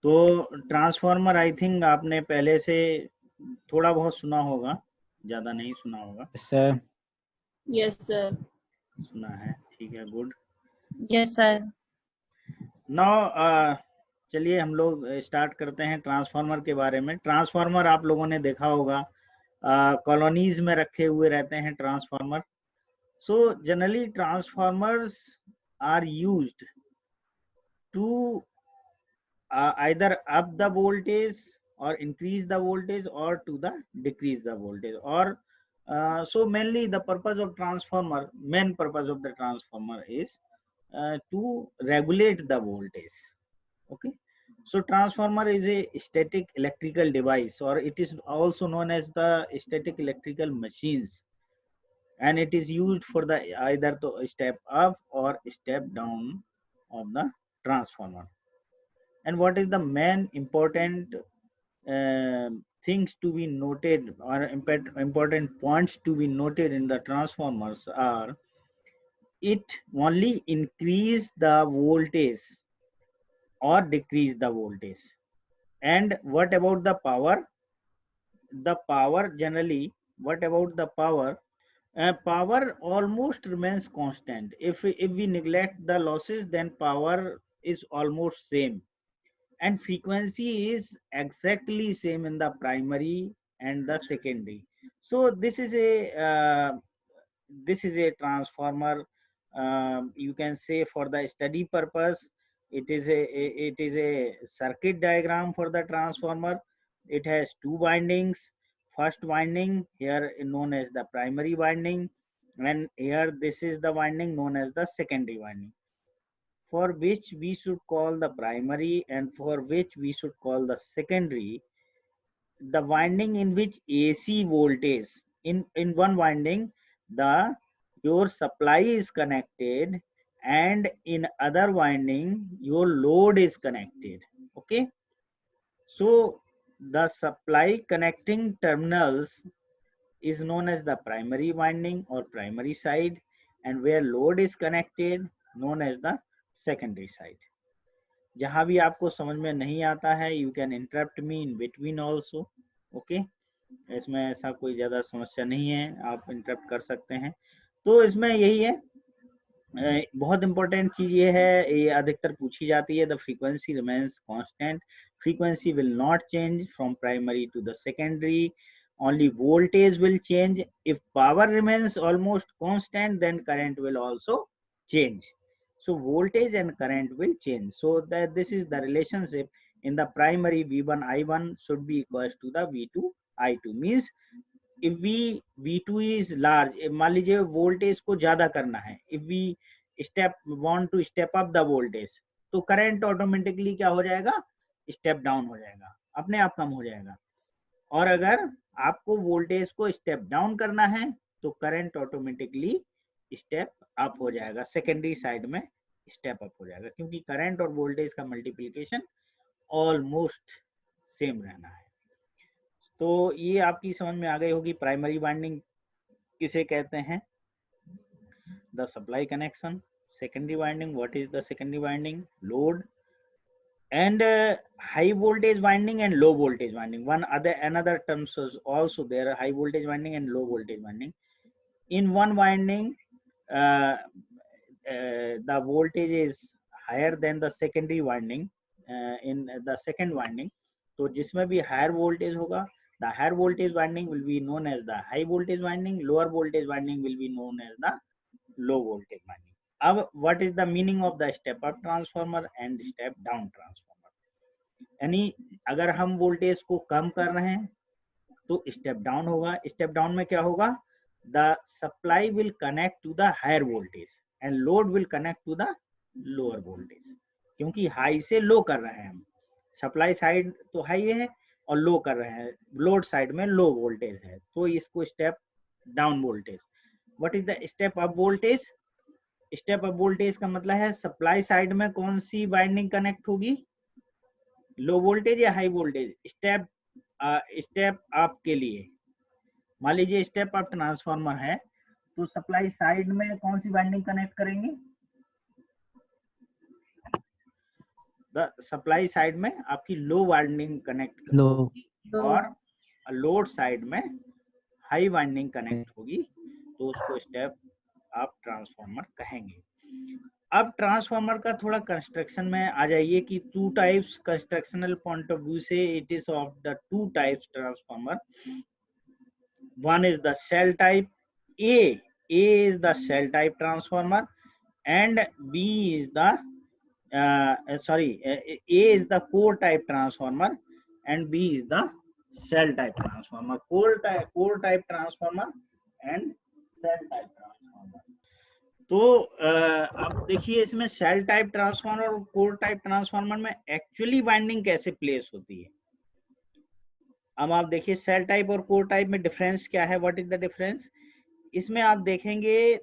तो transformer I think आपने पहले से थोड़ा बहुत सुना होगा, ज्यादा नहीं सुना होगा। सर। Yes sir. सुना है, ठीक है, गुड। Yes sir. नाउ चलिए हम लोग स्टार्ट करते हैं ट्रांसफार्मर के बारे में। ट्रांसफार्मर आप लोगों ने देखा होगा, कॉलोनीज में रखे हुए रहते हैं transformer. So generally transformers are used to either up the voltage or increase the voltage, or to the decrease the voltage, or so mainly the purpose of transformer, main purpose of the transformer is to regulate the voltage. Okay, so transformer is a static electrical device, or it is also known as the static electrical machines, and it is used for the either to step up or step down of the transformer. And what is the main important things to be noted, or important points to be noted in the transformers are, it only increase the voltage or decrease the voltage. And what about the power? The power generally, what about the power? Power almost remains constant. If we neglect the losses, then power is almost same, and frequency is exactly same in the primary and the secondary. So this is a transformer, you can say, for the study purpose. It is a circuit diagram for the transformer. It has two windings. First winding here known as the primary winding, and here this is the winding known as the secondary winding, for which we should call the primary and for which we should call the secondary. The winding in which AC voltage, in one winding the your supply is connected, and in other winding your load is connected. Okay, so the supply connecting terminals is known as the primary winding or primary side, and where load is connected known as the secondary side. जहां भी आपको समझ में नहीं आता है, you can interrupt me in between also. Okay, इसमें ऐसा कोई ज्यादा समस्या नहीं है, आप इंटरप्ट कर सकते हैं। तो इसमें यही है, बहुत इंपॉर्टेंट चीज ये है, ये अधिकतर पूछी जाती है, the frequency remains constant, frequency will not change from primary to the secondary, only voltage will change. If power remains almost constant, then current will also change. So voltage and current will change. So that this is the relationship in the primary. V1 I1 should be equals to the V2 I2, means if V2 is large, मान लीजिए voltage को ज्यादा करना है, if we want to step up the voltage, तो current automatically क्या हो जाएगा, स्टेप डाउन हो जाएगा, अपने आप कम हो जाएगा। और अगर आपको वोल्टेज को स्टेप डाउन करना है तो करंट ऑटोमेटिकली स्टेप अप हो जाएगा, सेकेंडरी साइड में स्टेप अप हो जाएगा, क्योंकि करंट और वोल्टेज का मल्टीप्लिकेशन ऑलमोस्ट सेम रहना है। तो ये आपकी समझ में आ गई होगी प्राइमरी वाइंडिंग किसे कहते हैं, the supply connection. Secondary winding, what is the secondary winding, load. And high voltage winding and low voltage winding, another terms is also there, high voltage winding and low voltage winding. In one winding the voltage is higher than the secondary winding, in the second winding, तो जिसमें भी higher voltage होगा, the higher voltage winding will be known as the high voltage winding, lower voltage winding will be known as the low voltage winding. अब what is the meaning of the step up transformer and step down transformer? यानी अगर हम voltage को कम कर रहे हैं तो step down होगा। स्टेप डाउन में क्या होगा, the supply will connect to the higher voltage and load will connect to the lower voltage, क्योंकि हाई से लो कर रहे हैं हम, सप्लाई साइड तो हाई है और लो कर रहे हैं, लोड साइड में लो वोल्टेज है, तो इसको step down voltage. What is the step up voltage? Step up voltage का मतलब है सप्लाई साइड में कौन सी वाइंडिंग कनेक्ट होगी, लो वोल्टेज या हाई वोल्टेज। स्टेप अप के लिए मान लीजिए स्टेप अप ट्रांसफार्मर है, तो सप्लाई साइड में कौन सी वाइंडिंग कनेक्ट करेंगे, द सप्लाई साइड में आपकी लो वाइंडिंग कनेक्ट लो होगी और लोड साइड में हाई वाइंडिंग कनेक्ट होगी, तो उसको स्टेप आप ट्रांसफार्मर कहेंगे। अब ट्रांसफार्मर का थोड़ा कंस्ट्रक्शन में आ जाइए कि two types constructional point of view से it is of the two types transformer. One is the shell type A is the cell type transformer and B is the A is the core type transformer and B is the cell type transformer. Core type transformer and cell type transformer. तो अब देखिए इसमें cell type transformer और core type transformer में actually winding कैसे place होती है। अब आप देखिए सेल टाइप और कोर टाइप में डिफरेंस क्या है, व्हाट इज द डिफरेंस। इसमें आप देखेंगे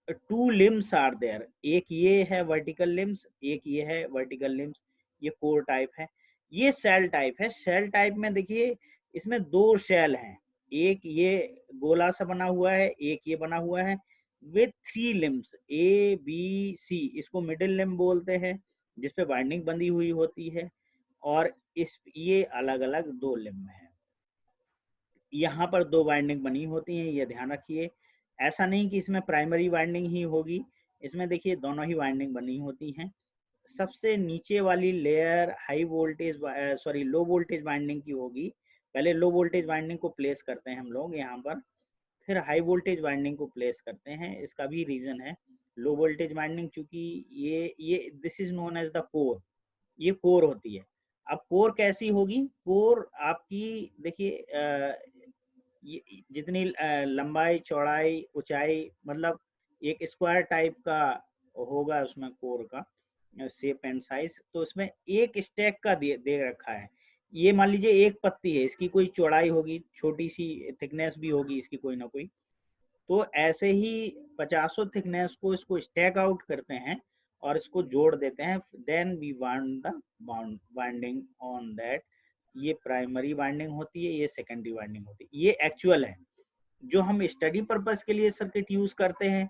टू लिम्स आर देयर, एक ये है वर्टिकल लिम्स, एक ये है वर्टिकल लिम्स, ये कोर टाइप है, ये सेल टाइप है। सेल टाइप में देखिए इसमें दो सेल हैं, एक ये गोला सा बना हुआ है, एक ये बना हुआ है with three limbs A B C, इसको मिडिल लिम्ब बोलते हैं जिसपे बाइंडिंग बंधी हुई होती है, और इस ये अलग अलग दो लिम्ब है। यहाँ पर दो बाइंडिंग बनी होती हैं, ये ध्यान रखिए। ऐसा नहीं कि इसमें प्राइमरी वाइंडिंग ही होगी, इसमें देखिए दोनों ही वाइंडिंग बनी होती हैं। सबसे नीचे वाली layer high voltage low voltage winding की होगी। पहले लो वोल्टेज वाइंडिंग को प्लेस करते हैं हम लोग यहाँ पर, फिर हाई वोल्टेज वाइंडिंग को प्लेस करते हैं। इसका भी रीजन है, लो वोल्टेज वाइंडिंग चूंकि ये this is known as the core, ये कोर होती है। अब कोर कैसी होगी, कोर आपकी देखिए जितनी लंबाई चौड़ाई ऊंचाई, मतलब एक स्क्वायर टाइप का होगा उसमें कोर का शेप एंड साइज। तो उसमें एक स्टैक का दे रखा है। ये मान लीजिए एक पत्ती है, इसकी कोई चौड़ाई होगी, छोटी सी थिकनेस भी होगी इसकी कोई ना कोई, तो ऐसे ही 50 थिकनेस को इसको स्टैक आउट करते हैं और इसको जोड़ देते हैं। Then we want the binding on that. ये प्राइमरी बाइंडिंग होती है, ये सेकेंडरी बाइंडिंग होती है। ये एक्चुअल है। जो हम स्टडी पर्पस के लिए सर्किट यूज करते हैं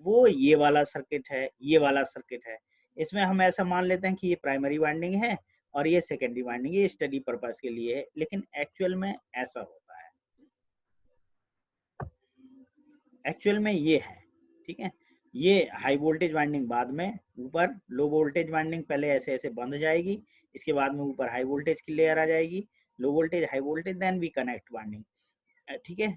वो ये वाला सर्किट है, ये वाला सर्किट है। इसमें हम ऐसा मान लेते हैं कि ये प्राइमरी बाइंडिंग है और ये सेकेंडरी बाइंडिंग, ये स्टडी पर्पस के लिए है, लेकिन एक्चुअल में ऐसा होता है। एक्चुअल में ये है, ठीक है। ये हाई वोल्टेज वाइंडिंग बाद में, ऊपर लो वोल्टेज वाइंडिंग पहले ऐसे ऐसे बंध जाएगी, इसके बाद में ऊपर हाई वोल्टेज की लेयर आ जाएगी, low voltage high voltage, then we connect winding, ठीक है।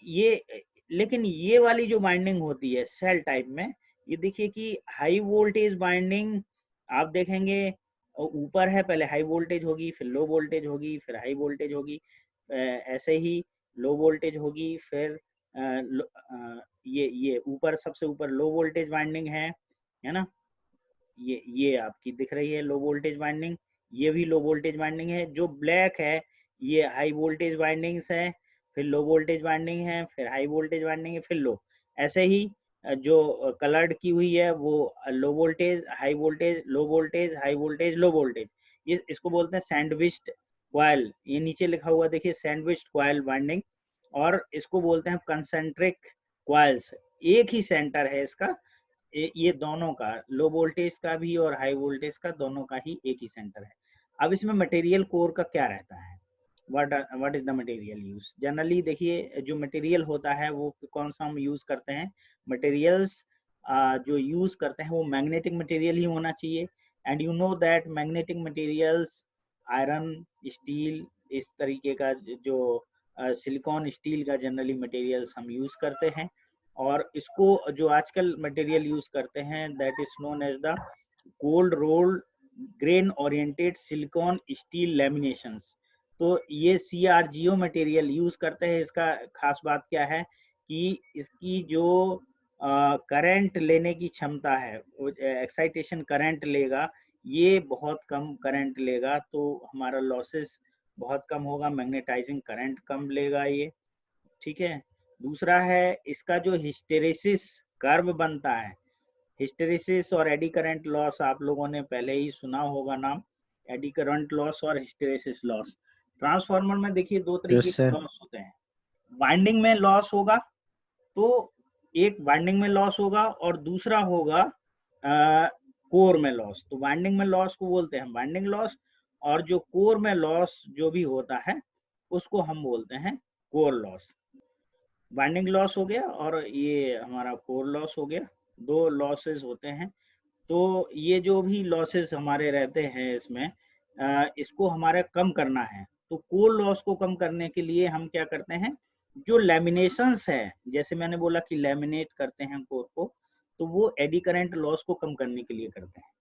ये लेकिन ये वाली जो बाइंडिंग होती है सेल टाइप में, ये देखिए कि हाई वोल्टेज बाइंडिंग आप देखेंगे ऊपर है, पहले हाई वोल्टेज होगी, फिर लो वोल्टेज होगी, फिर हाई वोल्टेज होगी, ऐसे ही लो वोल्टेज होगी, फिर ये ऊपर सबसे ऊपर लो वोल्टेज वाइंडिंग है ना, ये आपकी दिख रही है लो वोल्टेज वाइंडिंग, ये भी लो वोल्टेज वाइंडिंग है। जो ब्लैक है ये हाई वोल्टेज वाइंडिंग्स है, फिर लो वोल्टेज वाइंडिंग है, फिर हाई वोल्टेज वाइंडिंग है, फिर लो। ऐसे ही जो कलर्ड की हुई है वो लो वोल्टेज हाई वोल्टेज लो voltage high voltage low voltage, ये इसको बोलते हैं सैंडविच्ड कॉइल। ये नीचे लिखा हुआ देखिए सैंडविच्ड कॉइल वाइंडिंग, और इसको बोलते हैं कंसेंट्रिक कॉइल्स। एक ही सेंटर है इसका, ये दोनों का, लो वोल्टेज का भी और हाई वोल्टेज का, दोनों का ही एक ही सेंटर है। अब इसमें मटेरियल कोर का क्या रहता है, what is the material use. Generally देखिए जो मटेरियल होता है वो कौन सा हम यूज करते हैं, मटेरियल्स जो यूज करते हैं वो मैग्नेटिक मटेरियल ही होना चाहिए। And you know that magnetic materials iron steel इस तरीके का, जो सिलिकॉन स्टील का जनरली मटेरियल्स हम यूज करते हैं। और इसको जो आजकल मटेरियल यूज करते हैं that is known as the cold rolled grain oriented silicon steel laminations. तो ये CRGO मटेरियल यूज करते हैं। इसका खास बात क्या है कि इसकी जो करंट लेने की क्षमता है, एक्साइटेशन करंट लेगा, ये बहुत कम करंट लेगा, तो हमारा लॉसेस बहुत कम होगा, मैग्नेटाइजिंग करंट कम लेगा ये, ठीक है। दूसरा है इसका जो हिस्टेरेसिस कर्व बनता है, हिस्टेरेसिस और एडी करंट लॉस आप लोगों ने पहले ही सुना होगा नाम, एडी करंट लॉस और हिस्टेरेसिस लॉस। ट्रांसफार्मर में देखिए दो तरीके के लॉस होते हैं। वाइंडिंग में लॉस होगा, तो एक वाइंडिंग में लॉस होगा और दूसरा होगा कोर में लॉस। तो वाइंडिंग में लॉस को बोलते हैं वाइंडिंग लॉस, और जो कोर में लॉस जो भी होता है उसको हम बोलते हैं कोर लॉस। वाइंडिंग लॉस हो गया और ये हमारा कोर लॉस हो गया, दो लॉसेस होते हैं। तो ये जो भी लॉसेस हमारे रहते हैं इसमें, इसको हमारे कम करना है। तो कोर लॉस को कम करने के लिए हम क्या करते हैं, जो लैमिनेशंस है, जैसे मैंने बोला कि लैमिनेट करते हैं कोर को, तो वो एडी करंट लॉस को कम करने के लिए करते हैं।